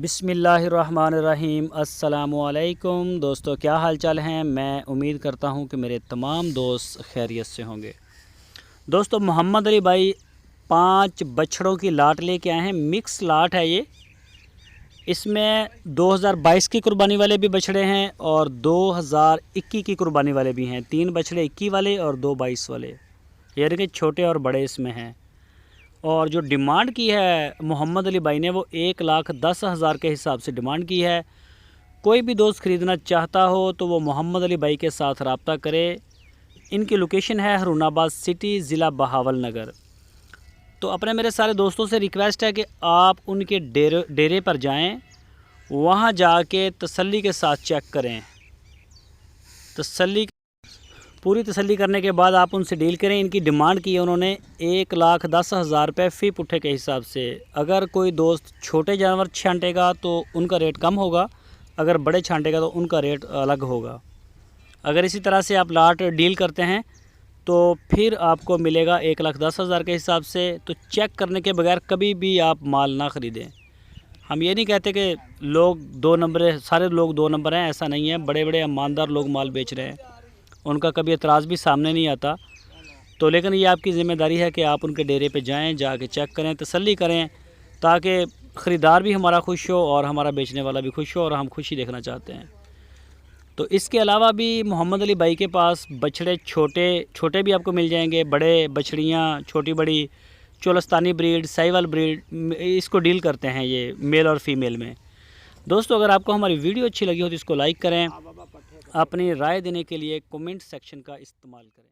بسم اللہ الرحمن الرحیم۔ السلام علیکم دوستو، کیا حال چال ہیں؟ میں امید کرتا ہوں کہ میرے تمام دوست خیریت سے ہوں گے۔ دوستو، محمد علی بھائی 5 بچھڑوں کی لاٹ لے کے آئے ہیں۔ مکس لاٹ ہے یہ۔ اس میں 2022 کی قربانی والے بھی بچھڑے ہیں اور 2021 کی قربانی والے بھی ہیں۔ 3 بچھڑے 21 والے اور 2 22 والے، یعنی کہ چھوٹے اور بڑے اس میں ہیں۔ اور جو ڈیمانڈ کی ہے محمد علی بھائی نے، وہ 1,10,000 کے حساب سے ڈیمانڈ کی ہے۔ کوئی بھی دوست خریدنا چاہتا ہو تو وہ محمد علی بھائی کے ساتھ رابطہ کرے۔ ان کی لوکیشن ہے ہرون آباد سٹی، ضلع بہاول نگر۔ تو اپنے میرے سارے دوستوں سے ریکویسٹ ہے کہ آپ ان کے ڈیرے پر جائیں، وہاں جا کے تسلی کے ساتھ چیک کریں۔ پوری تسلی کرنے کے بعد آپ ان سے ڈیل کریں۔ ان کی ڈیمانڈ کی ہے انہوں نے 1,10,000 روپے فی پٹھے کے حساب سے۔ اگر کوئی دوست چھوٹے جانور چھانٹے گا تو ان کا ریٹ کم ہوگا، اگر بڑے چھانٹے گا تو ان کا ریٹ الگ ہوگا۔ اگر اسی طرح سے آپ لاٹ ڈیل کرتے ہیں تو پھر آپ کو ملے گا 1,10,000 کے حساب سے۔ تو چیک کرنے کے بغیر کبھی بھی آپ مال نہ خریدیں۔ ہم یہ نہیں کہتے کہ سارے لوگ 2 نمبر ہیں، ایسا نہیں ہے۔ بڑے بڑے ایماندار لوگ مال بیچ رہے ہیں، ان کا کبھی اعتراض بھی سامنے نہیں آتا۔ تو لیکن یہ آپ کی ذمہ داری ہے کہ آپ ان کے ڈیرے پہ جائیں، جا کے چیک کریں، تسلی کریں، تاکہ خریدار بھی ہمارا خوش ہو اور ہمارا بیچنے والا بھی خوش ہو، اور ہم خوشی دیکھنا چاہتے ہیں۔ تو اس کے علاوہ بھی محمد علی بھائی کے پاس بچھڑے چھوٹے بھی آپ کو مل جائیں گے، بڑے بچڑیاں، چھوٹی بڑی چولستانی بریڈ، سائیوال بریڈ، اس کو ڈیل کرتے ہیں یہ میل اور فیمیل میں۔ دوستو، اگر آپ کو ہماری ویڈیو اچھی لگی ہو تو اس کو لائک کریں۔ اپنی رائے دینے کے لیے کومنٹ سیکشن کا استعمال کریں۔